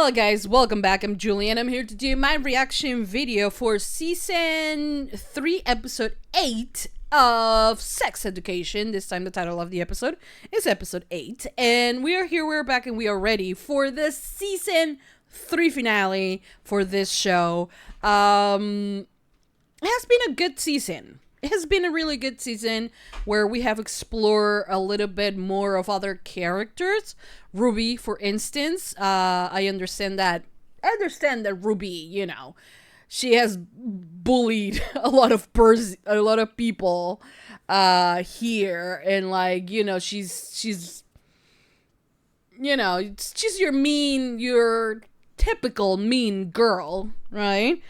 Hello guys, welcome back. I'm Julie and I'm here to do my reaction video for season 3 episode 8 of Sex Education. This time the title of the episode is episode 8 and we're back and we are ready for the season 3 finale for this show. It has been a good season. It has been a really good season where we have explored a little bit more of other characters. Ruby, for instance, I understand that Ruby, you know, she has bullied a lot of people here, and like, you know, she's you know, she's your typical mean girl, right?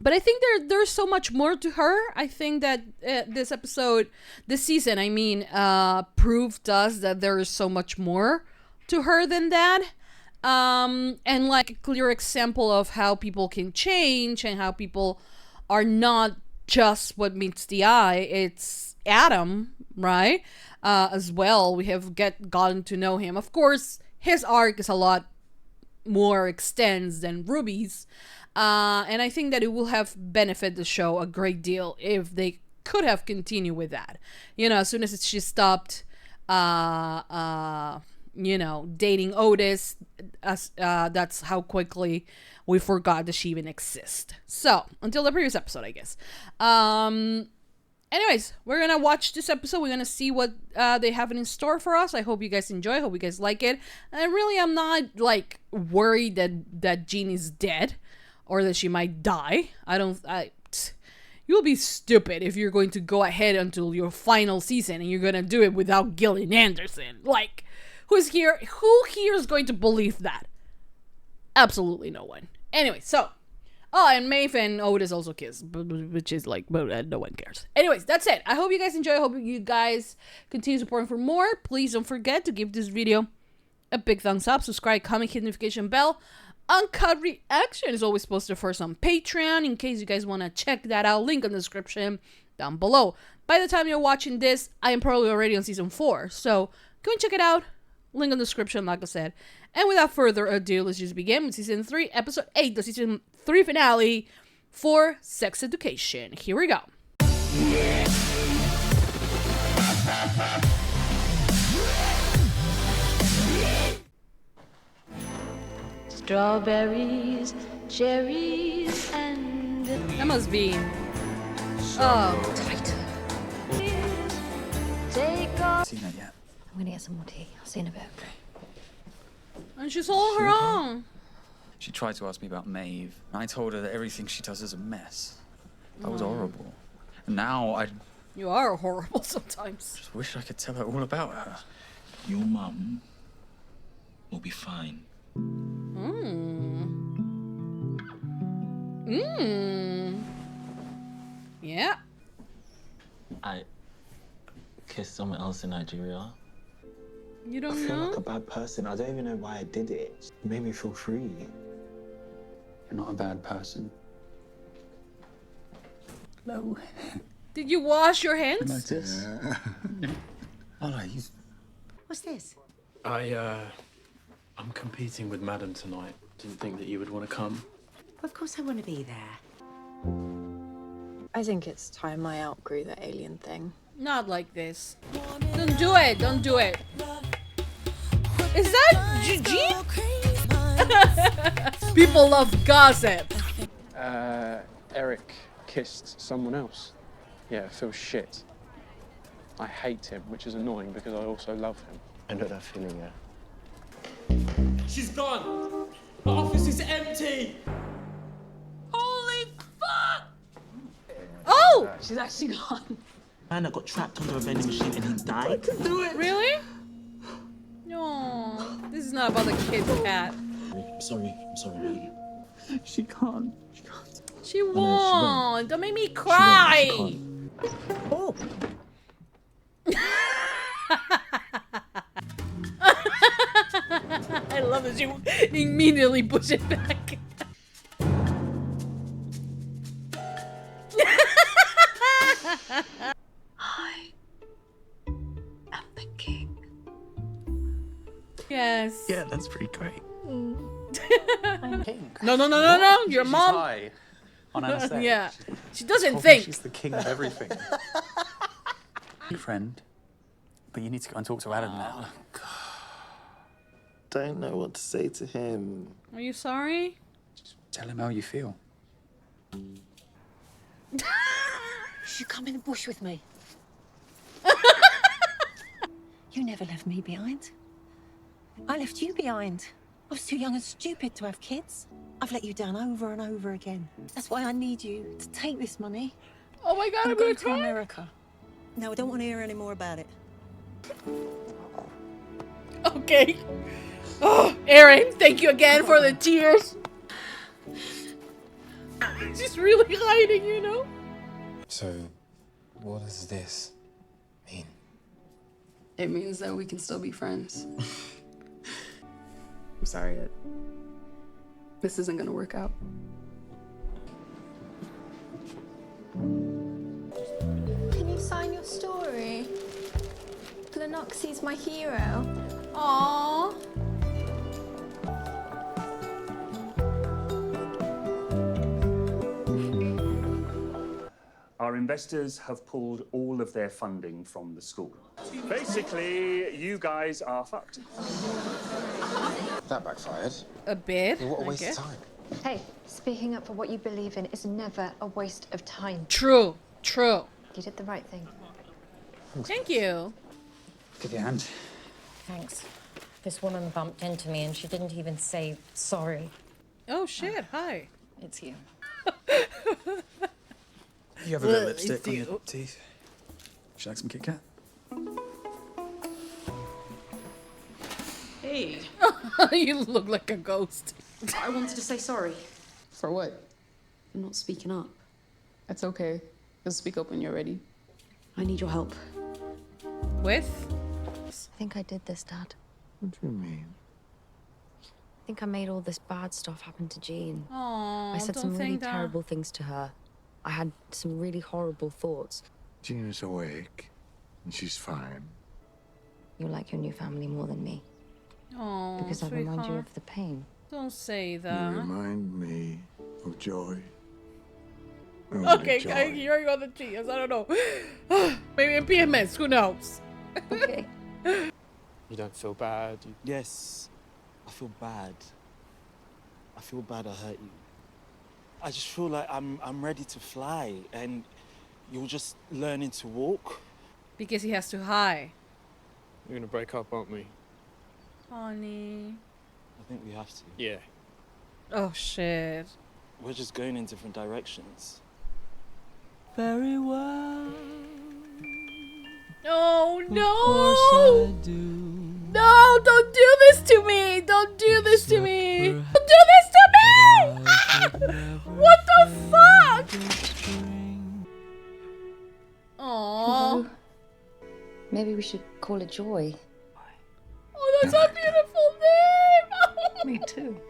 But I think there's so much more to her. I think that this season, proved us that there is so much more to her than that. And like a clear example of how people can change and how people are not just what meets the eye. It's Adam, right? As well, we have gotten to know him. Of course, his arc is a lot more extensive than Ruby's. And I think that it will have benefited the show a great deal if they could have continued with that. You know, as soon as she stopped, you know, dating Otis, that's how quickly we forgot that she even exists. So, until the previous episode, I guess. Anyways, we're gonna watch this episode. We're gonna see what they have in store for us. I hope you guys enjoy. I hope you guys like it. And really, I'm not, like, worried that Jean is dead. Or that she might die. You'll be stupid if you're going to go ahead until your final season and you're gonna do it without Gillian Anderson. Like, who here is going to believe that? Absolutely no one. Anyway, so, and Maeve and Otis also kiss, which is like, no one cares. Anyways, that's it. I hope you guys enjoy. I hope you guys continue supporting for more. Please don't forget to give this video a big thumbs up, subscribe, comment, hit the notification bell. UNCUT reaction is always posted first on Patreon, in case you guys want to check that out. Link in the description down below. By the time you're watching this, I am probably already on season 4, so go and check it out. Link in the description, like I said. And without further ado, let's just begin with season 3, episode 8, the season 3 finale for Sex Education. Here we go. Strawberries, cherries, and... That must be... tighter. Take off. Seen that yet? I'm gonna get some more tea. I'll see you in a bit. And she's all her own. She tried to ask me about Maeve. I told her that everything she does is a mess. That was horrible. And now You are horrible sometimes. just wish I could tell her all about her. Your mum will be fine. Yeah. I kissed someone else in Nigeria. You I don't feel like a know? bad person. I don't even know why I did it. It made me feel free. You're not a bad person. No. Did you wash your hands? Notice? Oh, no, you... What's this? I'm competing with Madam tonight. Didn't think that you would want to come. Of course I want to be there. I think it's time I outgrew the alien thing. Not like this. Don't do it. Don't do it. Is that Eugene? People love gossip. Eric kissed someone else. Yeah, it feels shit. I hate him, which is annoying because I also love him. I know that feeling, yeah. She's gone! The office is empty! Holy fuck! Oh! She's actually gone. Man that got trapped under a vending machine and he died. Really? No. This is not about the kid cat. I'm sorry, man. She can't. She won't. Don't make me cry. Oh! I love that you immediately push it back. I am the king. Yes. Yeah, that's pretty great. I'm king. No, your She's mom. high on anesthetic. Yeah, she doesn't Told me think. She's the king of everything. Friend. But you need to go and talk to Adam now. Don't know what to say to him. Are you sorry? Tell him how you feel. You should come in the bush with me. You never left me behind. I left you behind. I was too young and stupid to have kids. I've let you down over and over again. That's why I need you to take this money. Oh my God, I'm I'm going gonna to cry. America. No, I don't want to hear any more about it. Okay. Oh, Aaron, thank you again for the tears. She's really hiding, you know? So, what does this mean? It means that we can still be friends. I'm sorry, this isn't gonna work out. Can you sign your story? Glenoxy's my hero. Aww. Our investors have pulled all of their funding from the school. Basically, you guys are fucked. That backfired. A bit. What a waste okay. of time. Hey, speaking up for what you believe in is never a waste of time. True. True. You did the right thing. Thank you. Give your hand. Thanks. This woman bumped into me and she didn't even say sorry. Oh shit, hi. It's you. You have a bit of It's lipstick on you. your teeth. Would you like some Kit Kat? Hey, You look like a ghost. I wanted to say sorry. For what? For not speaking up. That's okay. You'll speak up when you're ready. I need your help. With? I think I did this, Dad. What do you mean? I think I made all this bad stuff happen to Jean. Aww, I said don't some really think that. terrible things to her. I had some really horrible thoughts. Gina's awake, and she's fine. You like your new family more than me. Oh, Because I remind you sweetheart. of the pain. Don't say You that. remind me of joy. Okay, Only joy. you're on the cheers. I don't know. Maybe in PMS. Who knows? Okay. You don't feel bad. Yes, I feel bad. I feel bad I hurt you. I just feel like I'm ready to fly, and you're just learning to walk. Because he has to high. We're gonna break up, aren't we? Honey. I think we have to. Yeah. Oh shit. We're just going in different directions. Very well. Oh Of no! course I do. No! Don't do this to me! Don't do this to me! Don't do this to me! What the fuck? Aww. Maybe we should call it Joy. Oh, that's a beautiful name! Me too.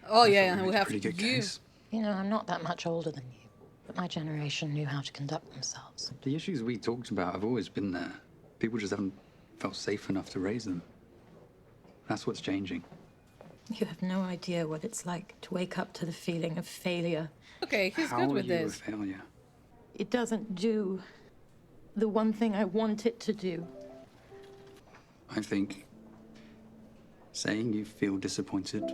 Oh yeah, we It's a have pretty good you. case. You know, I'm not that much older than you, but my generation knew how to conduct themselves. The issues we talked about have always been there. People just haven't felt safe enough to raise them. That's what's changing. You have no idea what it's like to wake up to the feeling of failure. Okay, he's How good are with you this. a failure? It doesn't do the one thing I want it to do. I think saying you feel disappointed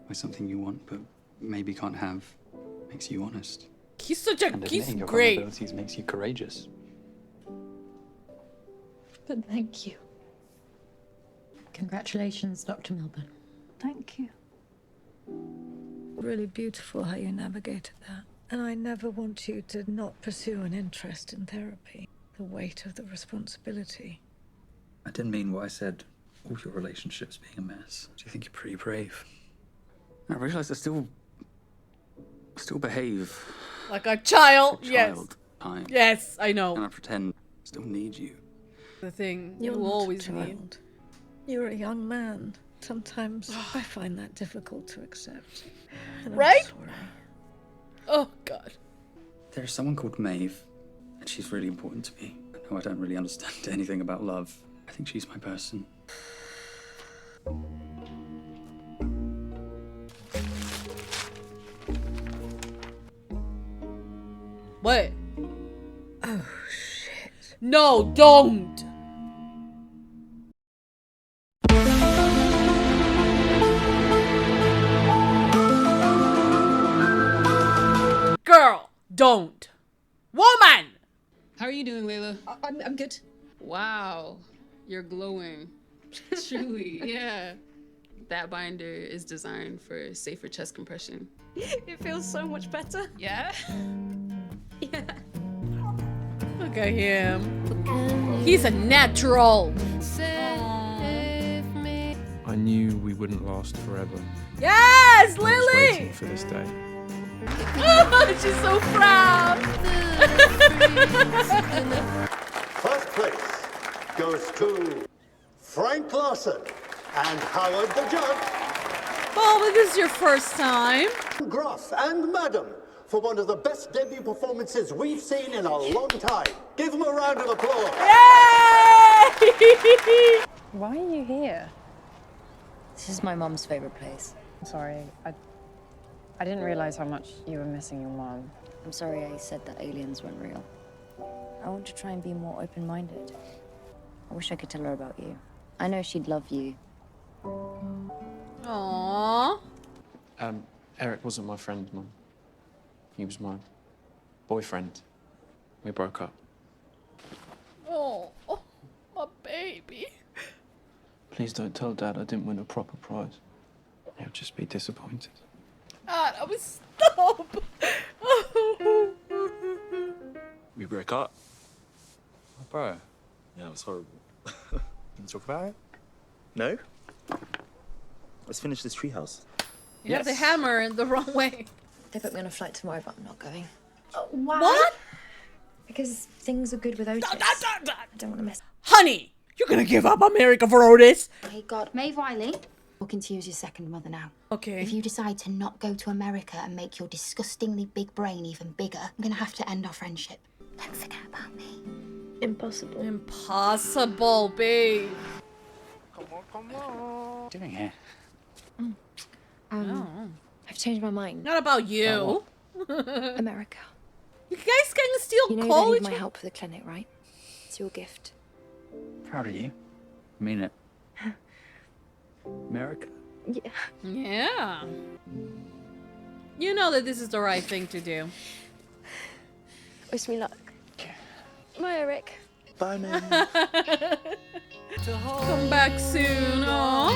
by something you want but maybe can't have makes you honest. He's such a And he's admitting your great. vulnerabilities makes you courageous. But thank you. Congratulations, Dr. Milburn. Thank you. Really beautiful how you navigated that. And I never want you to not pursue an interest in therapy. The weight of the responsibility. I didn't mean what I said. All your relationships being a mess. Do you think you're pretty brave? I realise I still behave Like a child. like a Yes. child. Time. Yes, I know. And I pretend I still need you. The thing You're you not always a need. child. You're a young man. Sometimes I find that difficult to accept. And I'm Right? sorry. Oh god. There's someone called Maeve, and she's really important to me. I know I don't really understand anything about love. I think she's my person. What? Oh, shit. No, don't! Girl, don't. Woman! How are you doing, Layla? I'm good. Wow, you're glowing. Truly, yeah. That binder is designed for safer chest compression. It feels so much better. Yeah? Yeah. Look at him. He's a natural. I knew we wouldn't last forever. Yes, I was Lily! waiting for this day. Oh, she's so proud. First place goes to Frank Larson and Howard the Judge. Oh, but this is your first time. Gruff and Madam for one of the best debut performances we've seen in a long time. Give them a round of applause. Yay! Why are you here? This is my mum's favorite place. I'm sorry, I didn't realize how much you were missing your mom. I'm sorry I said that aliens weren't real. I want to try and be more open-minded. I wish I could tell her about you. I know she'd love you. Aww. Eric wasn't my friend, Mum. He was my boyfriend. We broke up. Oh, my baby. Please don't tell Dad I didn't win a proper prize. He'll just be disappointed. God, I was stop. We broke up. Oh, bro. Yeah, it was horrible. Can you talk about it? No? Let's finish this treehouse. You have the hammer in the wrong way. They put me on a flight tomorrow, but I'm not going. Why? What? Because things are good with Otis. I don't want to mess. Honey, you're gonna give up America for Otis? Hey, God. Maeve Wiley, talking to you as your second mother now. Okay. If you decide to not go to America and make your disgustingly big brain even bigger, I'm gonna have to end our friendship. Don't forget about me. Impossible. Impossible, babe. Come on. What are you doing here? I've changed my mind. Not about you. America. You guys can still You know call you each need my other. help for the clinic, right? It's your gift. Proud of you. I mean it. America. Yeah. Yeah. You know that this is the right thing to do. Wish me luck. Bye, Eric. Bye, man. Come back soon, aw.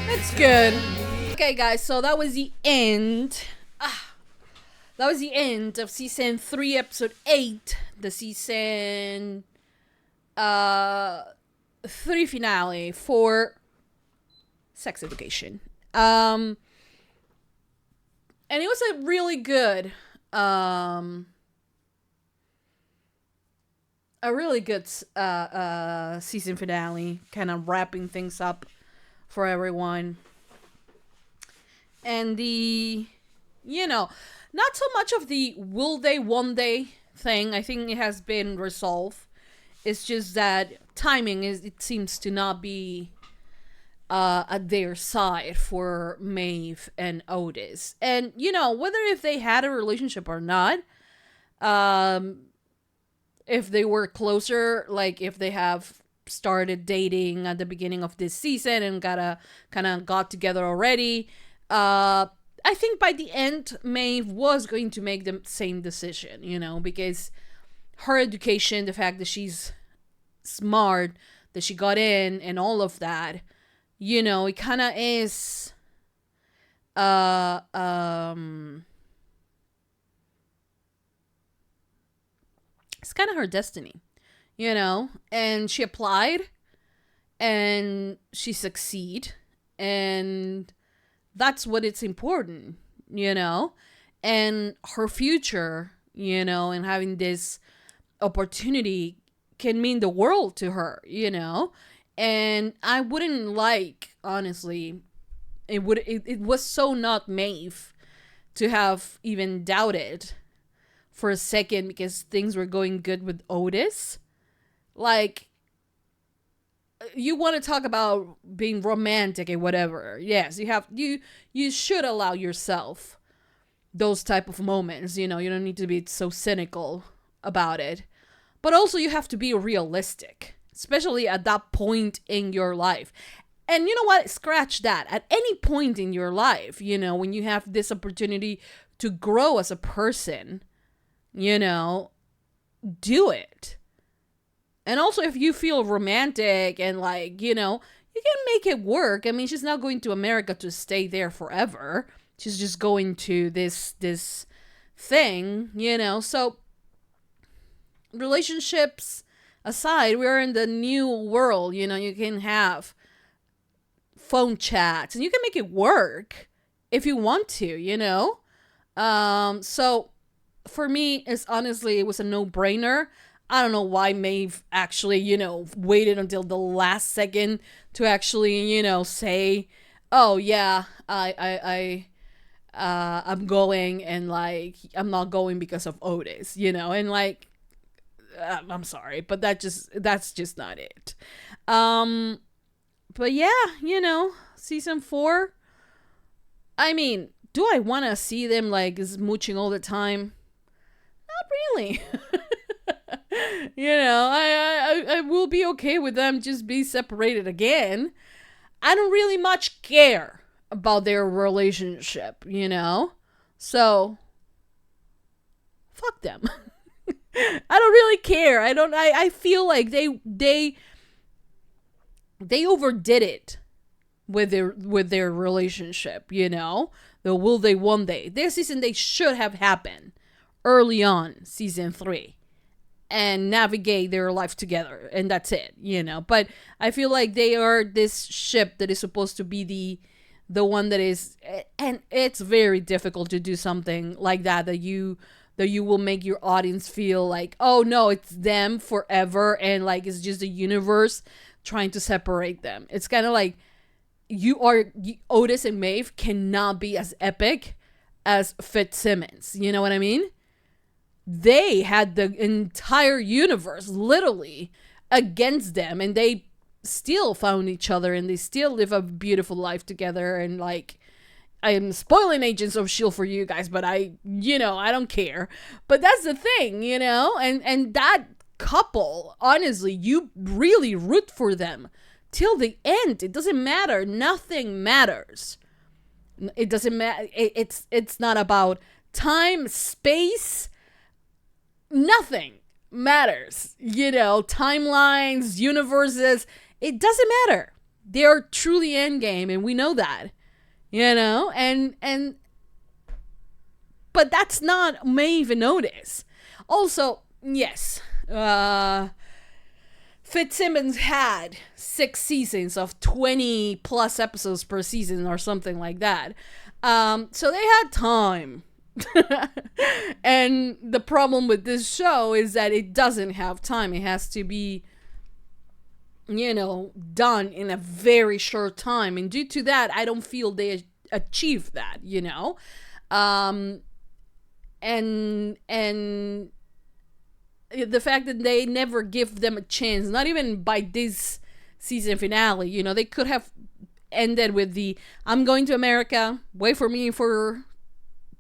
That's good. Okay, guys, so that was the end. That was the end of season 3, episode 8, the season 3 finale for Sex Education. And it was a really good season finale, kind of wrapping things up for everyone. And not so much of the will they, won't they thing. I think it has been resolved. It's just that timing it seems to not be at their side for Maeve and Otis. And, whether if they had a relationship or not, if they were closer, like if they have started dating at the beginning of this season and got together already, I think by the end, Maeve was going to make the same decision, because her education, the fact that she's smart, that she got in, and all of that, it kind of is, it's kind of her destiny, and she applied, and she succeeded, and that's what it's important, and her future, and having this opportunity can mean the world to her, and I wouldn't like, honestly, it was so not Maeve to have even doubted for a second because things were going good with Otis. Like, you want to talk about being romantic and whatever. Yes, you should allow yourself those type of moments. You know, you don't need to be so cynical about it. But also you have to be realistic, especially at that point in your life. And you know what? Scratch that. At any point in your life, you know, when you have this opportunity to grow as a person, you know, do it. And also if you feel romantic and like, you know, you can make it work. I mean, she's not going to America to stay there forever. She's just going to this thing, you know. So relationships aside, we're in the new world, you know. You can have phone chats and you can make it work if you want to, you know. So for me, it's honestly, it was a no-brainer. I don't know why Maeve actually, you know, waited until the last second to actually, you know, say, oh yeah, I'm going, and like, I'm not going because of Otis, you know, and like, I'm sorry, but that's just not it. But yeah, you know, season 4, I mean, do I want to see them like smooching all the time? Not really. You know, I will be okay with them just be separated again. I don't really much care about their relationship, you know? So, fuck them. I don't really care. I feel like they overdid it with their relationship, you know? The will they one day. This season they should have happened early on, season 3. And navigate their life together, and that's it, you know. But I feel like they are this ship that is supposed to be the one that is, and it's very difficult to do something like that you will make your audience feel like, oh no, it's them forever, and like it's just the universe trying to separate them. It's kind of like Otis and Maeve cannot be as epic as Fitzsimmons, you know what I mean? They had the entire universe literally against them, and they still found each other, and they still live a beautiful life together. And like, I am spoiling Agents of S.H.I.E.L.D. for you guys, but I don't care. But that's the thing, you know, and that couple, honestly, you really root for them till the end. It doesn't matter. Nothing matters. It doesn't matter. It's not about time, space. Nothing matters, you know, timelines, universes, it doesn't matter. They are truly endgame, and we know that, you know, but that's not Maeve and Otis. Also, yes, Fitzsimmons had 6 seasons of 20 plus episodes per season or something like that. So they had time. And the problem with this show is that it doesn't have time. It has to be, you know, done in a very short time, and due to that, I don't feel they achieved that, you know. And the fact that they never give them a chance, not even by this season finale, you know, they could have ended with the I'm going to America, wait for me for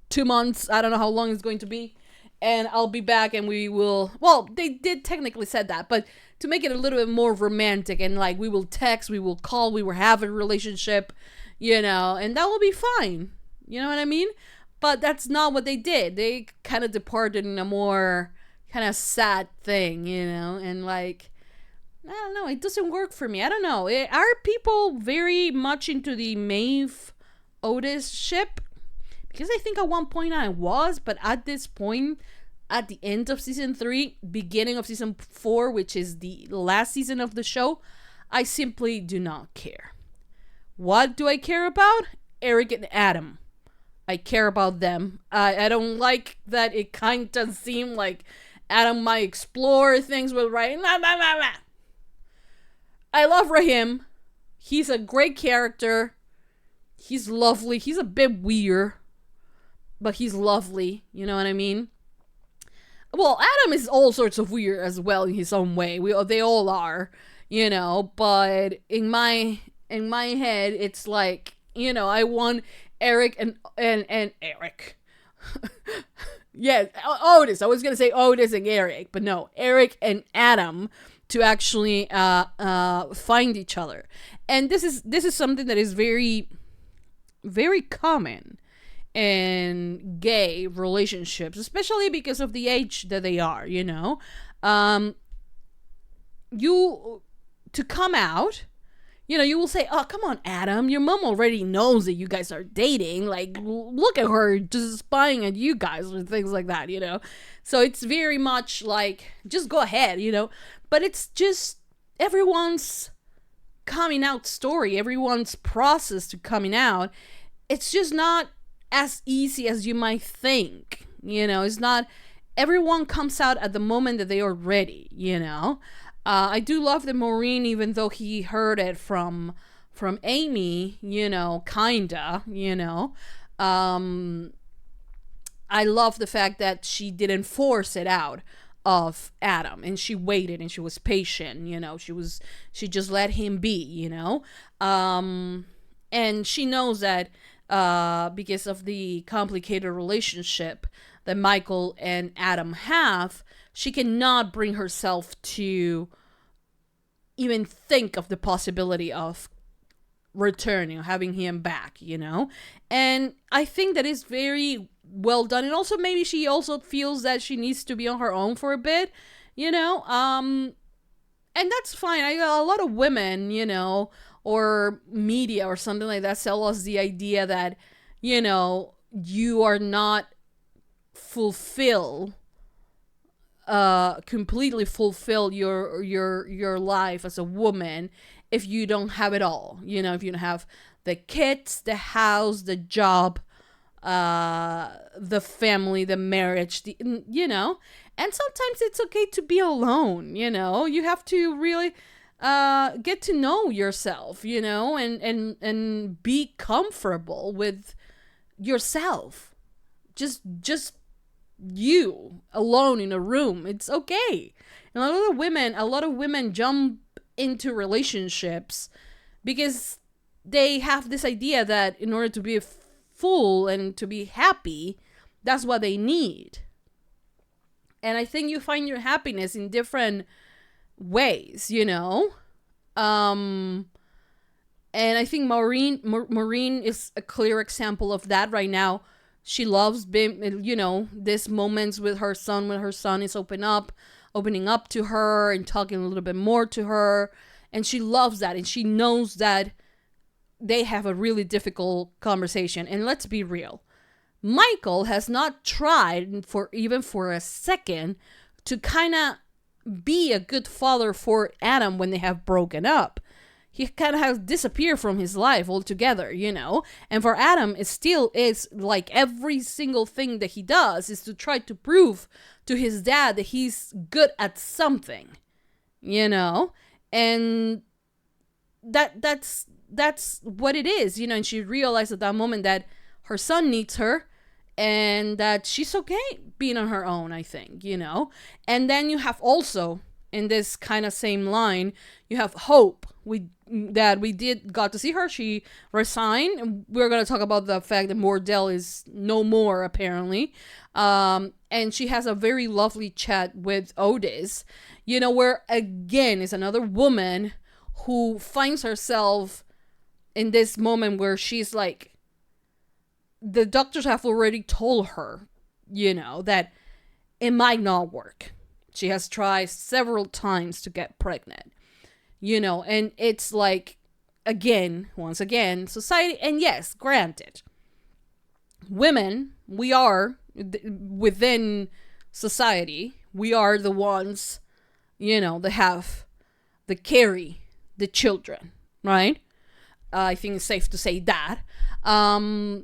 2 months, I don't know how long it's going to be, and I'll be back and we will, well, they did technically said that, but to make it a little bit more romantic, and like, we will text, we will call, we will have a relationship, you know, and that will be fine, you know what I mean? But that's not what they did. They kind of departed in a more kind of sad thing, you know, and like, I don't know, it doesn't work for me. I don't know, are people very much into the Maeve Otis ship? Because I think at one point I was, but at this point, at the end of season 3, beginning of season 4, which is the last season of the show, I simply do not care. What do I care about? Eric and Adam. I care about them. I don't like that it kind of seemed like Adam might explore things with Raheem. I love Raheem. He's a great character. He's lovely. He's a bit weird, but he's lovely, you know what I mean? Well, Adam is all sorts of weird as well in his own way. They all are, you know, but in my head, it's like, you know, I want Eric and Eric. yeah, Otis. I was gonna say Otis and Eric, but no, Eric and Adam to actually find each other. And this is something that is very, very common in gay relationships, especially because of the age that they are. You know, you to come out. You know, you will say, oh, come on, Adam, your mom already knows that you guys are dating. Like, look at her just spying at you guys or things like that, you know? So it's very much like, just go ahead, you know? But it's just everyone's coming out story, everyone's process to coming out. It's just not as easy as you might think, you know? It's not, everyone comes out at the moment that they are ready, you know? I do love that Maureen, even though he heard it from Amy, you know, kinda, you know. I love the fact that she didn't force it out of Adam, and she waited and she was patient, you know. She just let him be, you know. And she knows that because of the complicated relationship that Michael and Adam have, she cannot bring herself to even think of the possibility of returning, having him back, you know? And I think that is very well done. And also maybe she also feels that she needs to be on her own for a bit, you know? And that's fine. A lot of women, you know, or media or something like that sell us the idea that, you know, you are not completely fulfill your life as a woman if you don't have it all, you know, if you don't have the kids, the house, the job, the family, the marriage, you know. And sometimes it's okay to be alone, you know. You have to really get to know yourself, you know, and be comfortable with yourself. Just you alone in a room. It's okay. And a lot of women jump into relationships because they have this idea that in order to be full and to be happy, that's what they need. And I think you find your happiness in different ways, you know. And I think Maureen is a clear example of that right now. She loves being, you know, these moments with her son when her son is opening up to her and talking a little bit more to her. And she loves that. And she knows that they have a really difficult conversation. And let's be real. Michael has not tried for a second to kind of be a good father for Adam when they have broken up. He kind of has disappeared from his life altogether, you know? And for Adam, it still is like every single thing that he does is to try to prove to his dad that he's good at something, you know? And that's what it is, you know? And she realized at that moment that her son needs her and that she's okay being on her own, I think, you know? And then you have also, in this kind of same line, you have Hope. We got to see her. She resigned. We're going to talk about the fact that Moordale is no more, apparently. And she has a very lovely chat with Otis, you know, where again is another woman who finds herself in this moment where she's like, the doctors have already told her, you know, that it might not work. She has tried several times to get pregnant. You know, and it's like, once again, society, and yes, granted, women, we are, within society, we are the ones, you know, that carry the children, right? I think it's safe to say that. And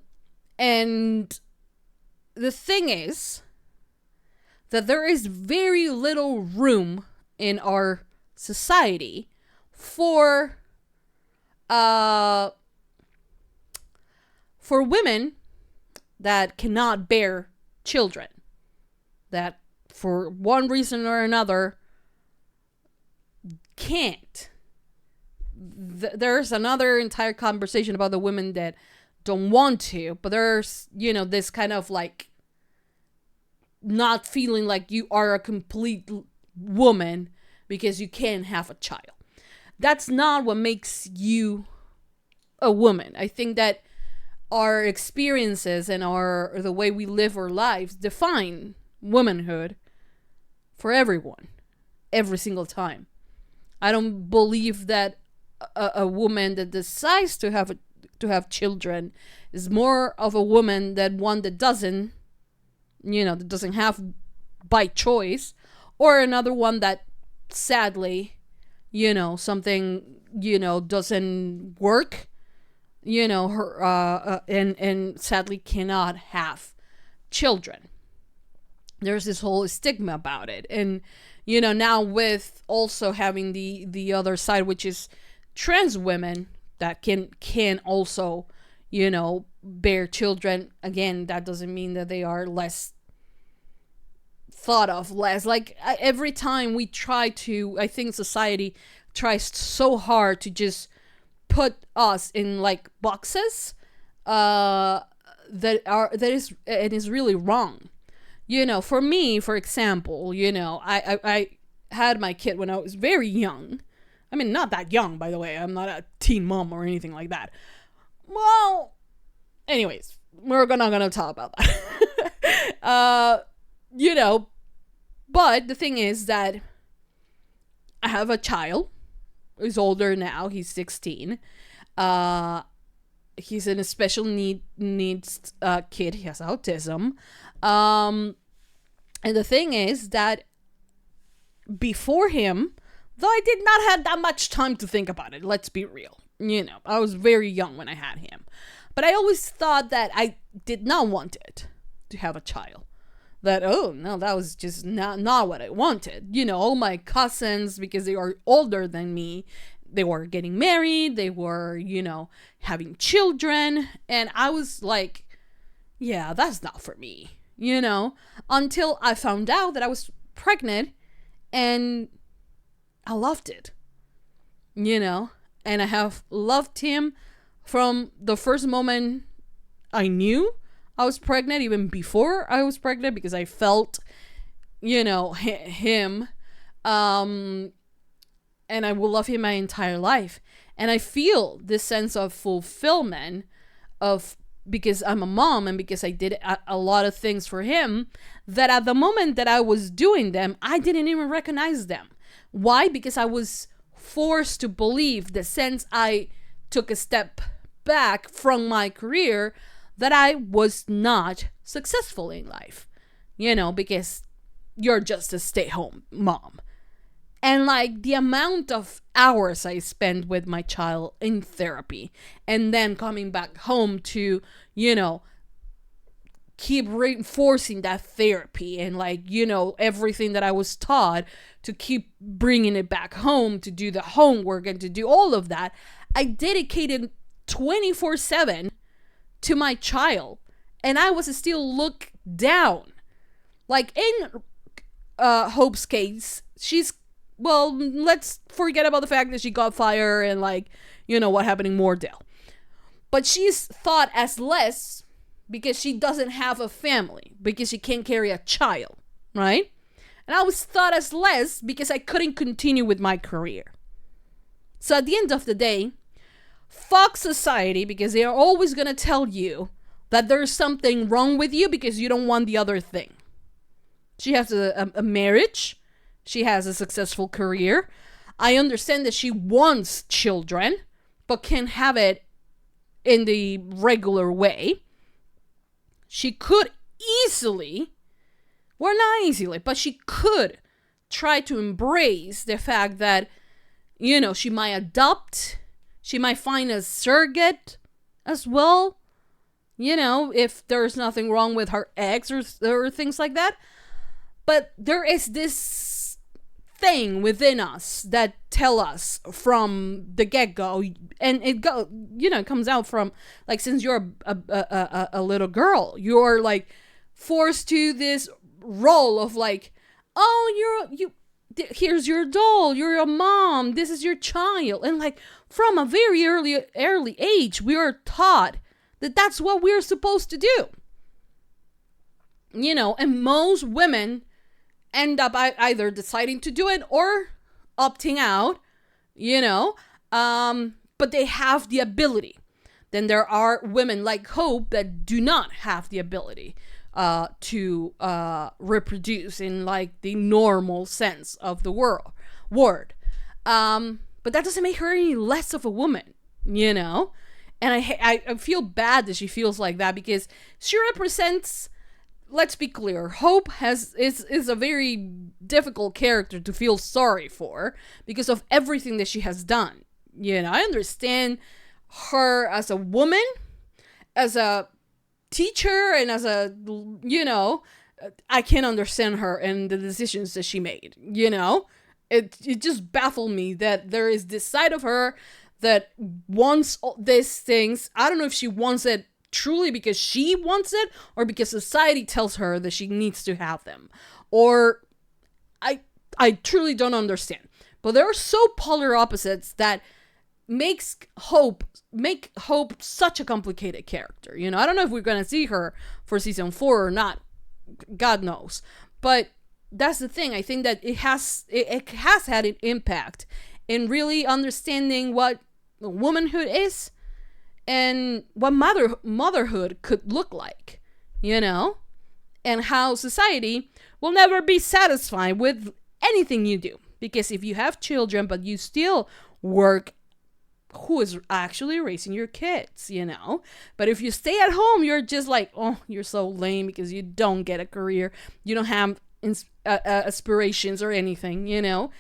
the thing is that there is very little room in our society for women that cannot bear children, that for one reason or another can't. There's another entire conversation about the women that don't want to, but there's, you know, this kind of like not feeling like you are a complete woman because you can't have a child. That's not what makes you a woman. I think that our experiences and the way we live our lives define womanhood for everyone, every single time. I don't believe that a woman that decides to have children is more of a woman than one that doesn't, that doesn't have by choice, or another one that sadly, something, doesn't work, her and sadly cannot have children. There's this whole stigma about it. And now with also having the other side, which is trans women that can also bear children. Again, that doesn't mean that they are less thought of, less like every time we try to, I think society tries so hard to just put us in like boxes that is really wrong. For me, for example, I had my kid when I was very young. I mean, not that young, by the way. I'm not a teen mom or anything like that. Well, anyways, we're not gonna talk about that. But the thing is that I have a child. He's older now. He's 16. He's in a special needs kid. He has autism. And the thing is that before him, though I did not have that much time to think about it, let's be real. I was very young when I had him. But I always thought that I did not want it to have a child. That, oh, no, that was just not what I wanted. All my cousins, because they are older than me, they were getting married, they were, having children. And I was like, yeah, that's not for me, until I found out that I was pregnant and I loved it, and I have loved him from the first moment I knew I was pregnant, even before I was pregnant, because I felt, him, and I will love him my entire life. And I feel this sense of fulfillment because I'm a mom and because I did a lot of things for him, that at the moment that I was doing them, I didn't even recognize them. Why? Because I was forced to believe that since I took a step back from my career, that I was not successful in life, because you're just a stay-home mom. And like the amount of hours I spent with my child in therapy and then coming back home to, keep reinforcing that therapy and everything that I was taught to keep bringing it back home, to do the homework and to do all of that. I dedicated 24/7 to my child, and I was still looked down. Like in Hope's case, let's forget about the fact that she got fired and what happened in Moordale. But she's thought as less because she doesn't have a family, because she can't carry a child, right? And I was thought as less because I couldn't continue with my career. So at the end of the day, fuck society, because they are always going to tell you that there's something wrong with you because you don't want the other thing. She has a marriage. She has a successful career. I understand that she wants children, but can't have it in the regular way. She could easily, well, not easily, but she could try to embrace the fact that, she might adopt. She might find a surrogate as well, if there's nothing wrong with her ex or things like that. But there is this thing within us that tell us from the get-go, and it comes out from, since you're a little girl, you're, forced to this role of, here's your doll, you're a mom, this is your child. And, from a very early age, we are taught that that's what we're supposed to do. You know, and most women end up either deciding to do it or opting out, you know, but they have the ability. Then there are women like Hope that do not have the ability to reproduce in like the normal sense of the word. But that doesn't make her any less of a woman, you know? And I feel bad that she feels like that, because she represents, let's be clear, Hope is a very difficult character to feel sorry for because of everything that she has done. You know, I understand her as a woman, as a teacher, and as a, you know, I can understand her and the decisions that she made, you know? It just baffled me that there is this side of her that wants these things. I don't know if she wants it truly because she wants it or because society tells her that she needs to have them. Or I truly don't understand. But there are so polar opposites that make Hope such a complicated character. You know, I don't know if we're going to see her for season 4 or not. God knows. But that's the thing. I think that it has had an impact in really understanding what womanhood is and what motherhood could look like, you know, and how society will never be satisfied with anything you do. Because if you have children but you still work, who is actually raising your kids, you know? But if you stay at home, you're just like, oh, you're so lame because you don't get a career, you don't have aspirations or anything, you know?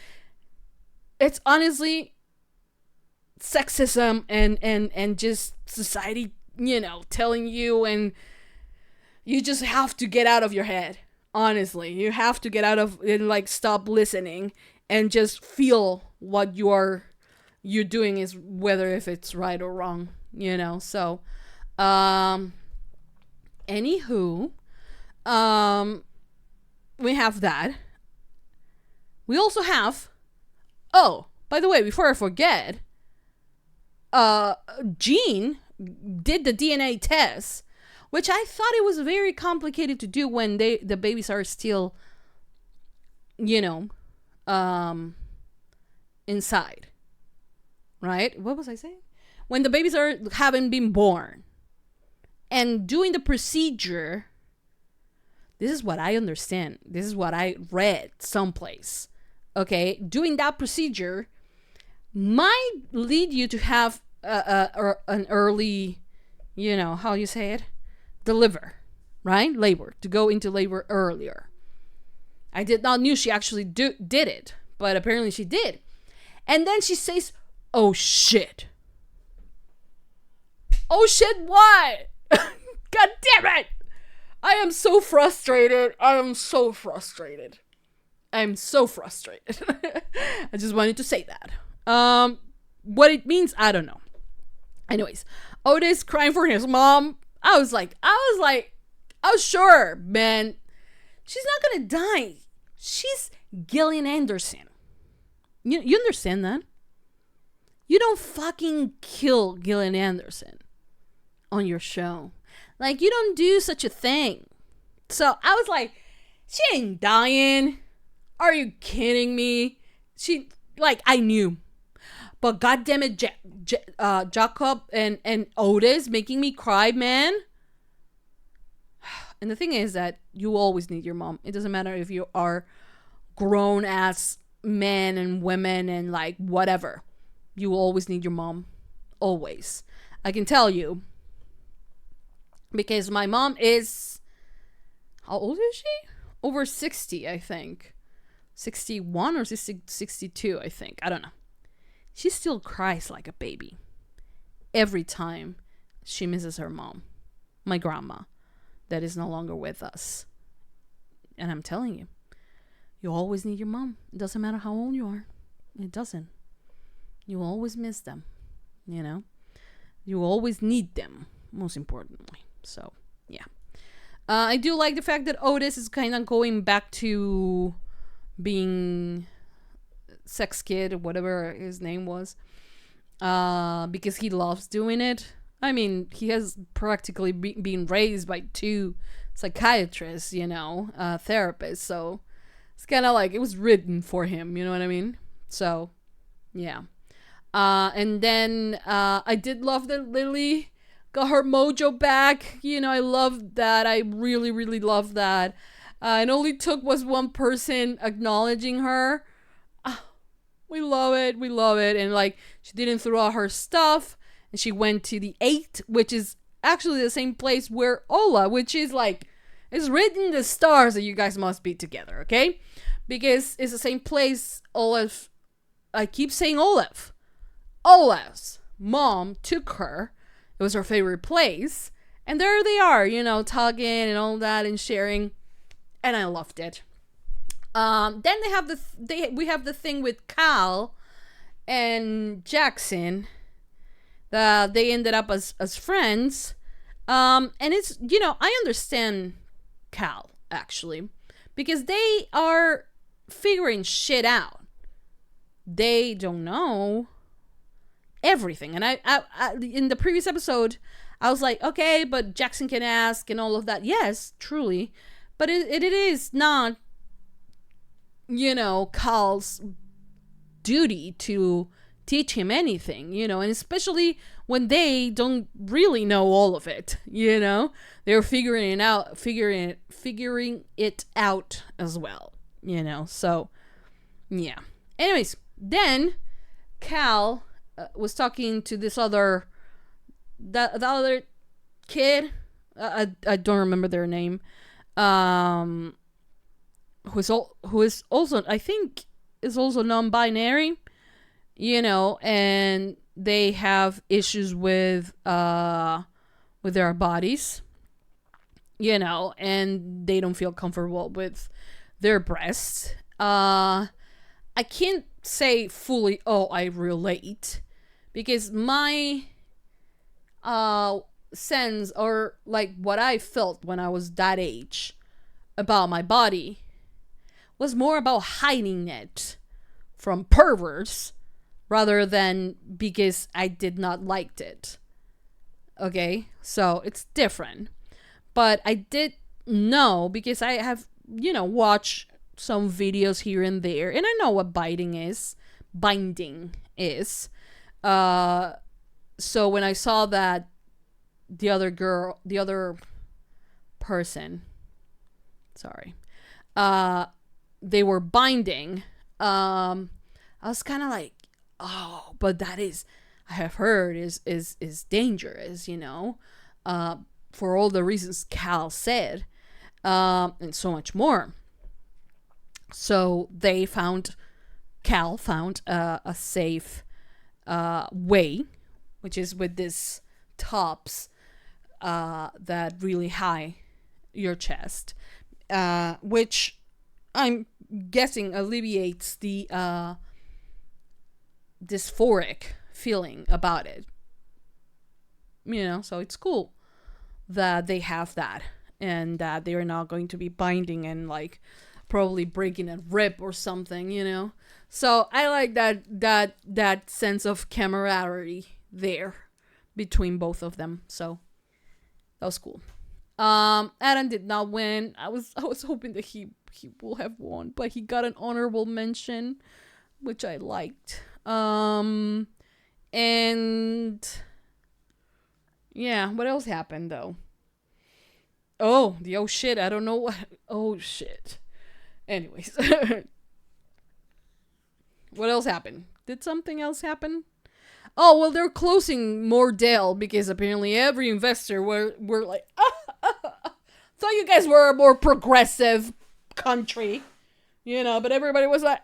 It's honestly sexism and just society, you know, telling you, and you just have to get out of your head. Honestly, you have to get out of it, like stop listening and just feel what you're doing is, whether if it's right or wrong, you know. So anywho, we have that. We also have, oh, by the way, before I forget, Jean did the DNA test, which I thought it was very complicated to do when the babies are still, you know, inside. Right? What was I saying? When the babies haven't been born. And doing the procedure, this is what I understand. This is what I read someplace. Okay? Doing that procedure might lead you to have an early, you know, how you say it? Deliver. Right? Labor. To go into labor earlier. I did not knew she actually did it. But apparently she did. And then she says, oh shit. Oh shit, why? God damn it! I am so frustrated. I'm so frustrated. I just wanted to say that. What it means, I don't know. Anyways, Otis crying for his mom. I was sure, man. She's not gonna die. She's Gillian Anderson. You understand that? You don't fucking kill Gillian Anderson on your show. Like, you don't do such a thing. So I was like, she ain't dying. Are you kidding me? I knew. But goddammit, Jacob and Otis making me cry, man. And the thing is that you always need your mom. It doesn't matter if you are grown ass men and women and like whatever. You always need your mom. Always. I can tell you. Because my mom is... How old is she? Over 60, I think. 61 or 62, I think. I don't know. She still cries like a baby. Every time she misses her mom. My grandma. That is no longer with us. And I'm telling you. You always need your mom. It doesn't matter how old you are. It doesn't. You always miss them, you know? You always need them, most importantly. So, yeah. I do like the fact that Otis is kind of going back to being sex kid or whatever his name was. Because he loves doing it. I mean, he has practically been raised by 2 psychiatrists, therapists, so it's kind of like it was written for him, you know what I mean? So, yeah. And then I did love that Lily got her mojo back. I love that. I really, really love that. It only took was one person acknowledging her. We love it. We love it. And like, she didn't throw out her stuff. And she went to the 8, which is actually the same place where Ola, which is like, it's written in the stars that you guys must be together, okay? Because it's the same place Olaf, I keep saying Olaf. Olaf's mom took her. It was her favorite place. And there they are, talking and all that and sharing. And I loved it. Then we have the thing with Cal and Jackson. They ended up as friends. And it's, I understand Cal, actually. Because they are figuring shit out. They don't know everything. And I in the previous episode, I was like, okay, but Jackson can ask and all of that. Yes, truly. But it is not, Cal's duty to teach him anything, and especially when they don't really know all of it, they're figuring it out as well, so yeah. Anyways, then Cal was talking to this other, the other kid, I don't remember their name, who is also, I think, is also non-binary, and they have issues with their bodies, and they don't feel comfortable with their breasts. I can't say fully, I relate, because my sense, or like what I felt when I was that age about my body, was more about hiding it from perverts rather than because I did not like it. Okay, so it's different. But I did know, because I have, watched some videos here and there, and I know what binding is. So when I saw that the other person, they were binding, I was kind of like, oh, but that is, I have heard is dangerous, for all the reasons Cal said, and so much more. So Cal found a safe way, which is with this tops that really high your chest, which I'm guessing alleviates the dysphoric feeling about it. So it's cool that they have that, and that they are not going to be binding and like probably breaking a rib or something, So I like that sense of camaraderie there between both of them. So that was cool. Adam did not win. I was hoping that he will have won, but he got an honorable mention, which I liked. And yeah, what else happened though? Oh shit, I don't know what. Oh shit. Anyways. What else happened? Did something else happen? Oh, well, they're closing Moordale because apparently every investor were like, thought you guys were a more progressive country, but everybody was like,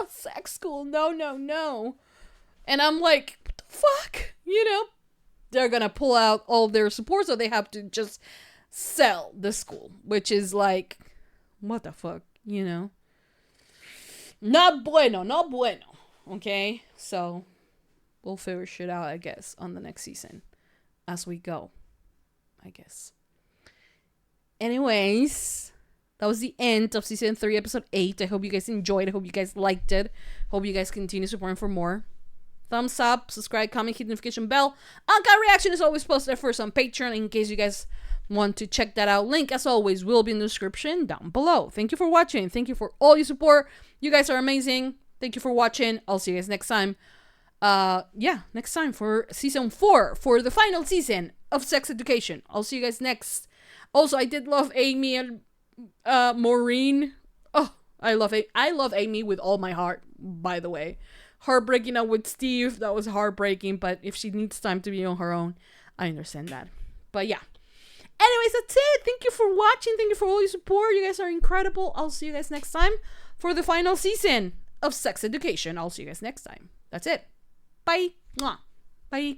sex school, no. And I'm like, what the fuck? They're gonna pull out all their support, so they have to just sell the school, which is like, what the fuck, Not bueno. Okay, so we'll figure shit out, I guess, on the next season as we go, I guess. Anyways, that was the end of season 3, episode 8. I hope you guys enjoyed. I hope you guys liked it. Hope you guys continue supporting for more. thumbs up, subscribe, comment, hit the notification bell. Uncut reaction is always posted first on Patreon in case you guys want to check that out. Link, as always, will be in the description down below. Thank you for watching. Thank you for all your support. You guys are amazing. Thank you for watching. I'll see you guys next time. Next time for season 4, for the final season of Sex Education. I'll see you guys next. Also, I did love Amy and Maureen. Oh, I love Amy with all my heart, by the way. Her breaking up with Steve, that was heartbreaking, but if she needs time to be on her own, I understand that. But yeah. Anyways, that's it. Thank you for watching. Thank you for all your support. You guys are incredible. I'll see you guys next time for the final season of Sex Education. I'll see you guys next time. That's it. Bye. Mwah. Bye.